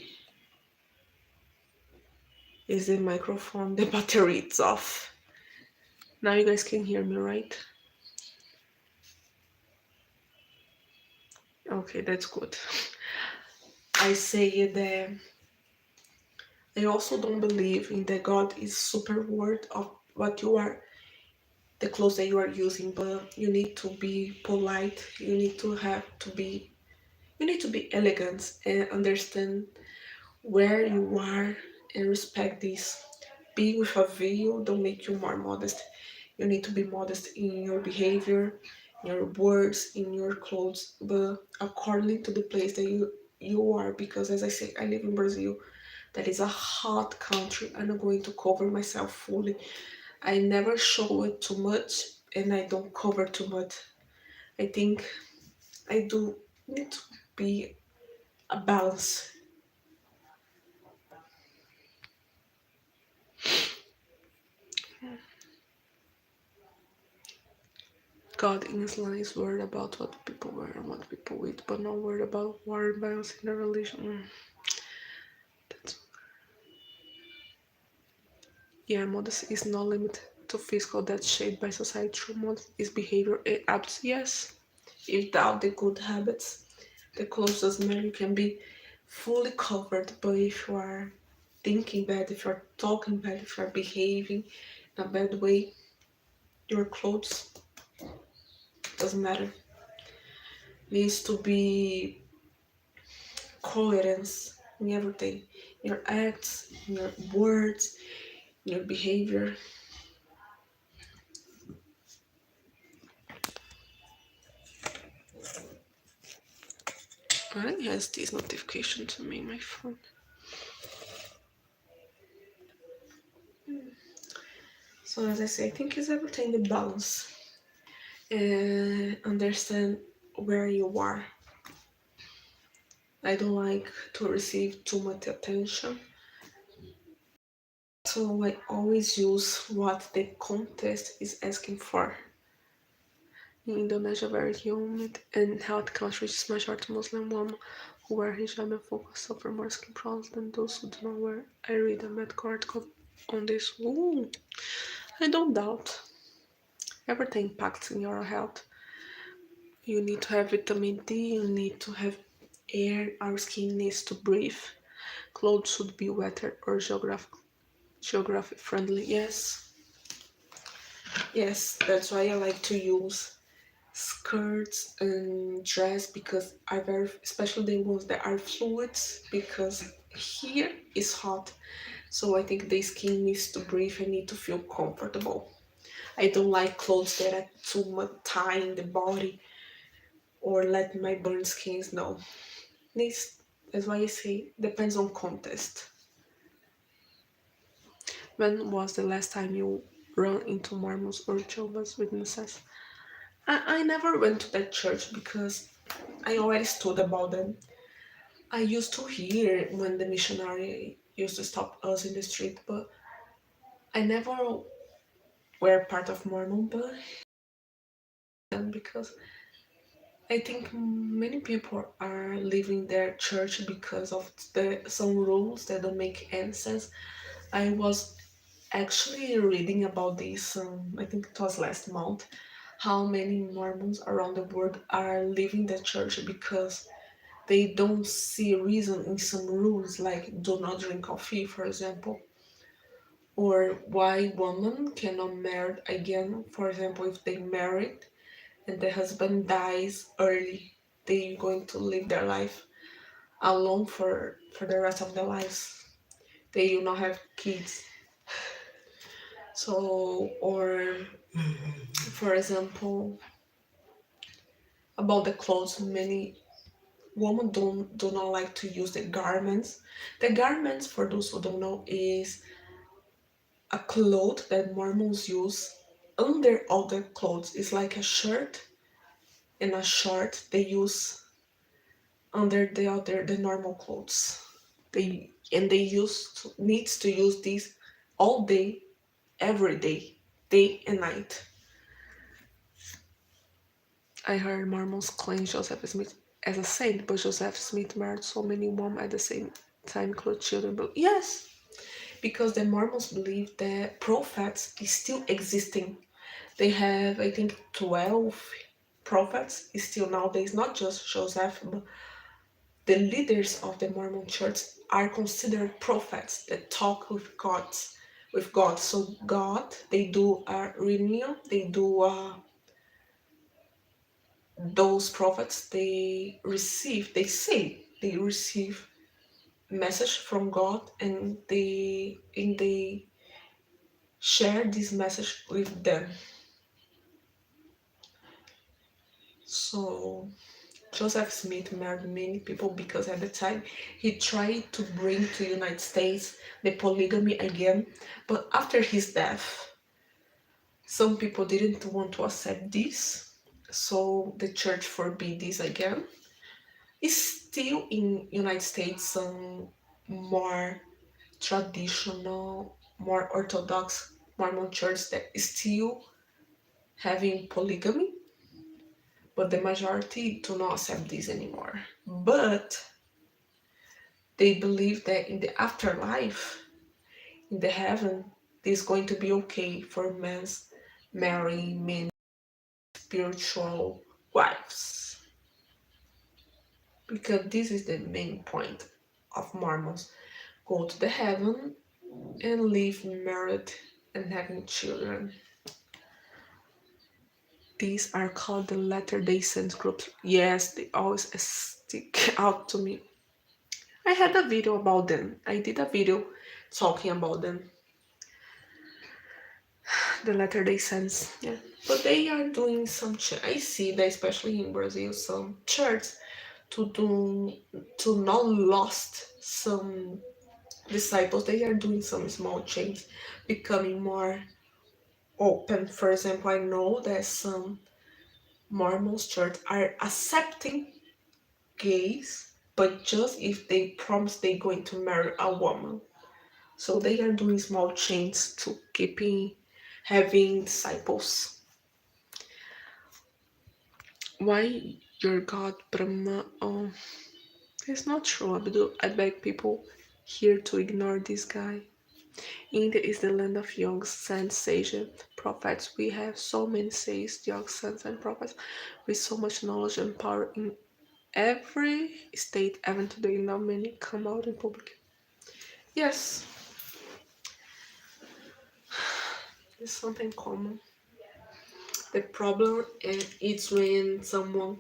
Is the microphone, the battery is off. Now you guys can hear me, right? Okay, that's good. I say that I also don't believe in that God is super worth of what you are, the clothes that you are using, but you need to be polite. You need to be elegant and understand where you are and respect this. Being with a veil don't make you more modest. You need to be modest in your behavior, in your words, in your clothes, but according to the place that you are. Because as I say, I live in Brazil. That is a hot country. I'm not going to cover myself fully. I never show it too much, and I don't cover too much. I think I do need to be a balance. God in Islam is worried about what people wear and what people eat, but not worried about war and violence in the religion. That's, yeah, modesty is not limited to physical that's shaped by society. True modesty is behavior. It abs yes. Without the good habits, the clothes doesn't matter. You can be fully covered, but if you are thinking bad, if you're talking bad, if you're behaving in a bad way, your clothes doesn't matter. Needs to be coherence in everything, in your acts, in your words, in your behavior. I has this notification to me, my phone. So as I say, I think it's everything the balance and understand where you are. I don't like to receive too much attention. So I always use what the contest is asking for. In Indonesia, very humid and hot countries, majority Muslim women who wear hijab and focus suffer more skin problems than those who do not wear. I read a medical article on this. Ooh, I don't doubt. Everything impacts in your health. You need to have vitamin D, you need to have air, our skin needs to breathe. Clothes should be wetter or geographic friendly. Yes, that's why I like to use skirts and dress because are very, especially the ones that are fluids, because here is hot. So I think the skin needs to breathe and need to feel comfortable. I don't like clothes that are too much tying the body or let my burn skins know. This that's why I say depends on context. When was the last time you ran into Mormons or Jehovah's Witnesses? I never went to that church because I already stood about them. I used to hear when the missionary used to stop us in the street, but I never were part of Mormon, but because I think many people are leaving their church because of the some rules that don't make any sense. I was actually reading about this, I think it was last month, how many Mormons around the world are leaving the church because they don't see a reason in some rules, like do not drink coffee, for example, or why women cannot marry again, for example, if they married and the husband dies early, they going to live their life alone for the rest of their lives. They will not have kids. So, or for example, about the clothes, many women do not like to use the garments. The garments, for those who don't know, is a cloth that Mormons use under all the clothes. It's like a shirt and a short they use under the normal clothes. They needs to use this all day, every day and night. I heard Mormons claim Joseph Smith as a saint, but Joseph Smith married so many women at the same time, including children. But yes, because the Mormons believe that prophets is still existing. They have, I think, 12 prophets is still nowadays, not just Joseph, but the leaders of the Mormon church are considered prophets that talk with God. So God, they do a reunion, they do those prophets, they receive message from God, and they share this message with them. So Joseph Smith married many people because at the time he tried to bring to United States the polygamy again, but after his death, some people didn't want to accept this, so the church forbid this again. It's still in United States some more traditional, more orthodox Mormon church that is still having polygamy, but the majority do not accept this anymore. But they believe that in the afterlife, in the heaven, it is going to be okay for men marrying many spiritual wives. Because this is the main point of Mormons. Go to the heaven and live married and having children. These are called the Latter-day Saints groups. Yes, they always stick out to me. I had a video about them. I did a video talking about them. The Latter-day Saints, yeah. But they are doing some. I see that, especially in Brazil, some churches to not lost some disciples. They are doing some small change, becoming more open. For example, I know that some Mormons church are accepting gays, but just if they promise they're going to marry a woman. So they are doing small changes to keeping having disciples. Why your God Brahma? Oh, it's not true, Abdul. I beg people here to ignore this guy. India is the land of young saints, sages, prophets. We have so many sages, young saints, and prophets with so much knowledge and power in every state. Even today, not many come out in public. Yes, it's something common. The problem is when someone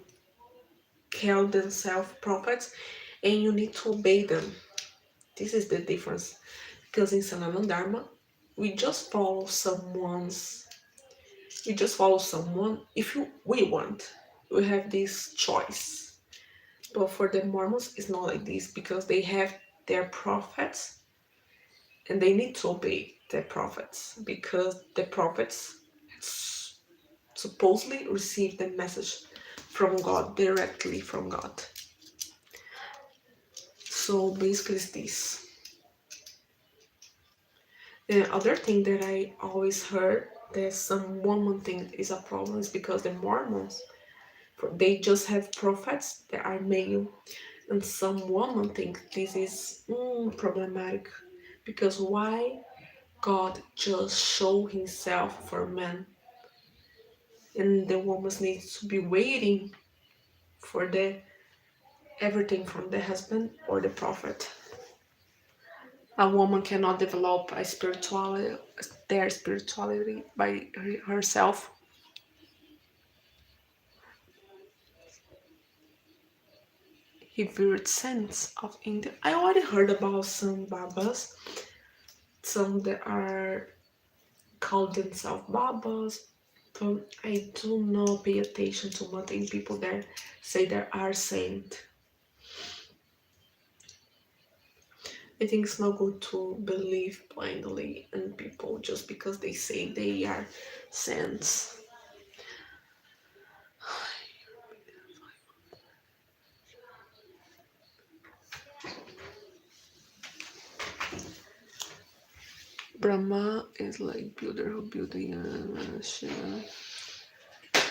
call themselves prophets and you need to obey them. This is the difference. Because in Sanatana Dharma, we just follow someone's we just follow someone if we want. We have this choice. But for the Mormons, it's not like this because they have their prophets and they need to obey their prophets because the prophets supposedly receive the message from God, directly from God. So basically, it's this. The other thing that I always heard that some woman think is a problem is because the Mormons they just have prophets that are male, and some women think this is problematic because why God just show Himself for men, and the woman needs to be waiting for the everything from the husband or the prophet. A woman cannot develop a spirituality, their spirituality by herself. He weird sense of India. I already heard about some babas, some that are called themselves babas, but I do not pay attention to much in people that say they are saint. I think it's not good to believe blindly in people just because they say they are saints. Brahma is like builder who built the Shiva.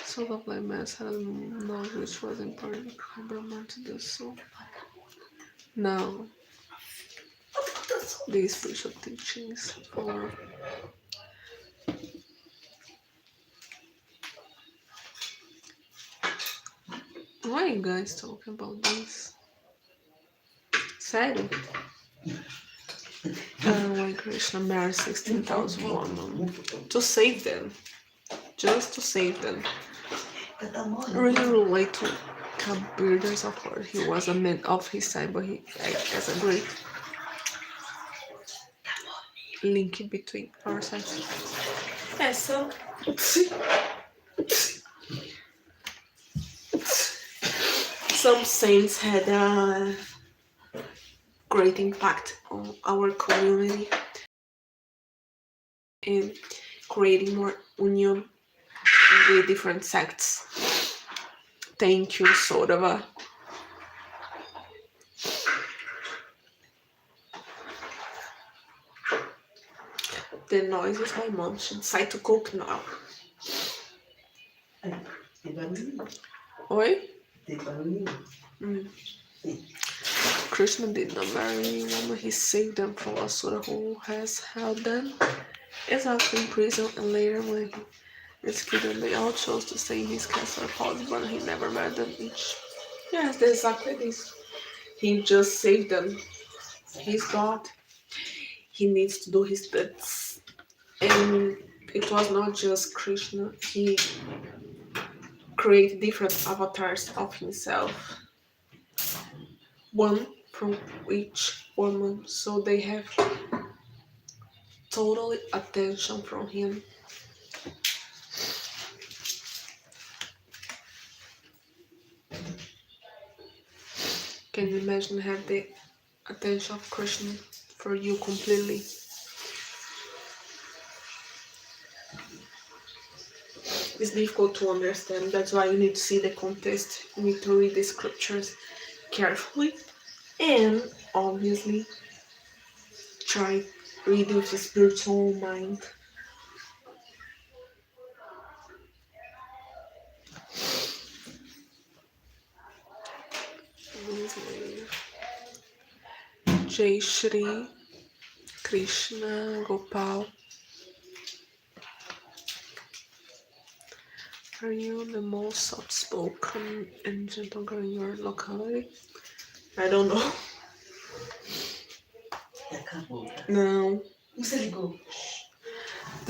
So love like mass had knowledge which was important for Brahma to do so. Now, these spiritual teachings for why are you guys talking about this? Sério? Why Krishna married 16,000 women to save them, just to save them. I really relate to Kabir's of course. He was a man of his time, but he as a great. link between ourselves. Yeah, some saints had a great impact on our community in creating more union in the different sects. Thank you, Sodava. The noise is my mom. She decided to cook now. Oi? Krishna did not marry any woman. He saved them from Asura who has held them exactly in prison, and later when he rescued them, they all chose to stay in his castle or palace, but he never met them each. Yes, that's exactly this. He just saved them. He's God. He needs to do his bits. And it was not just Krishna. He created different avatars of himself. One from each woman. So they have totally attention from him. Can you imagine have the attention of Krishna for you completely? It's difficult to understand. That's why you need to see the context. You need to read the scriptures carefully, and obviously try read with a spiritual mind. Jai Shri Krishna Gopal. Are you the most soft-spoken and gentle girl in your locality? I don't know. No. This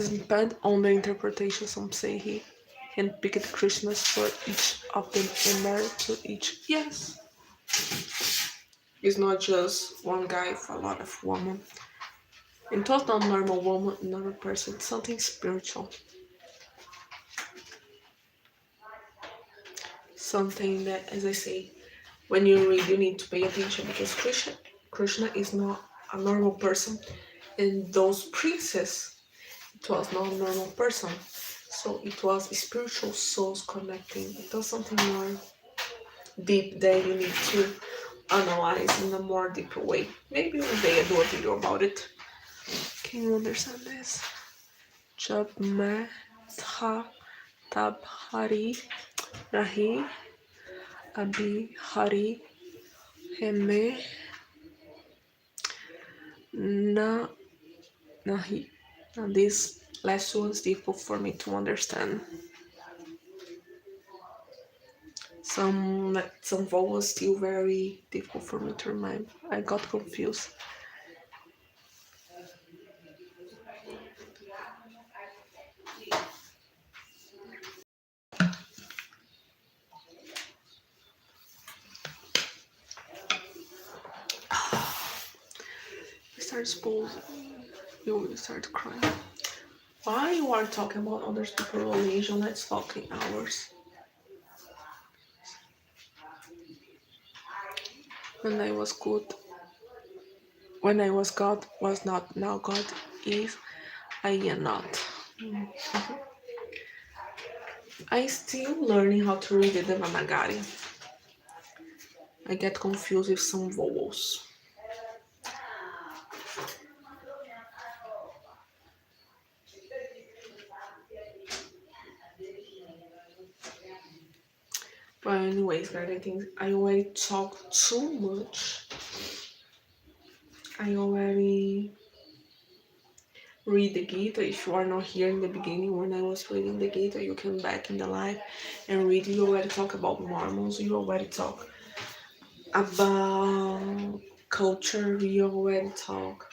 depends on the interpretation. Some say he handpicked Krishnas for each of them and married to each. Yes. It's not just one guy for a lot of women. It was not normal woman, normal person. It's something spiritual. Something that, as I say, when you read, you need to pay attention because Krishna is not a normal person, and those princes, it was not a normal person. So it was spiritual souls connecting. It was something more deep that you need to analyze in a more deeper way. Maybe one day I do a video about it. Can you understand this? Jab me tha tab hari rahi abhi hari heme na nahi. And this last one's difficult for me to understand. Some vowels still very difficult for me to remember. I got confused. I start supposing you will start crying. Why you are talking about other people's religion? Let's talk in ours. When I was good, when I was God, was not. Now God is. I am not. I still learning how to read the Devanagari. I get confused with some vowels. But anyways, guys, I think I already talked too much. I already read the Gita. If you are not here in the beginning when I was reading the Gita, you can back in the live and read. You already talk about Mormons. You already talk about culture. We already talk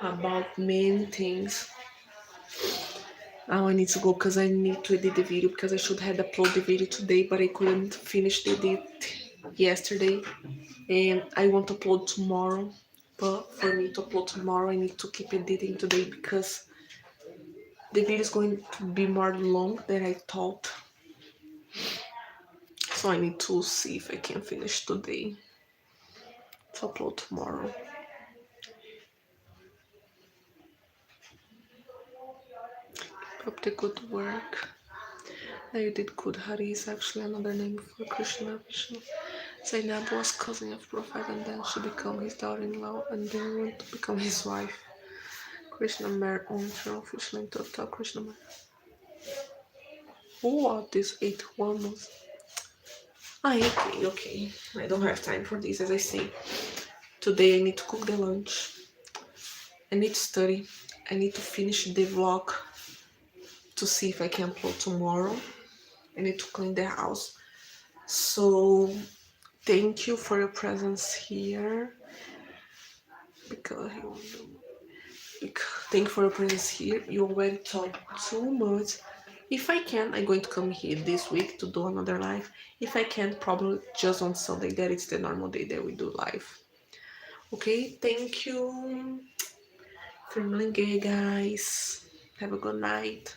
about many things. Now I need to go because I need to edit the video because I should have uploaded the video today, but I couldn't finish the edit yesterday, and I want to upload tomorrow. but for me to upload tomorrow, I need to keep editing today because the video is going to be more long than I thought. So I need to see if I can finish today to upload tomorrow. Hope the good work. Now you did good. Hari is actually another name for Krishna Vishnu. Zainab was cousin of Prophet and then she became his daughter-in-law and then went to become his wife. Krishna married on her officially in total. Krishna married. Who are these 8 hormones? Okay. I don't have time for this, as I say. Today I need to cook the lunch. I need to study. I need to finish the vlog to see if I can upload tomorrow. I need to clean the house. So thank you for your presence here. Thank you for your presence here. You already talk too much. If I can, I'm going to come here this week to do another live. If I can't, probably just on Sunday. That is the normal day that we do live. Okay, thank you. Family gay guys. Have a good night.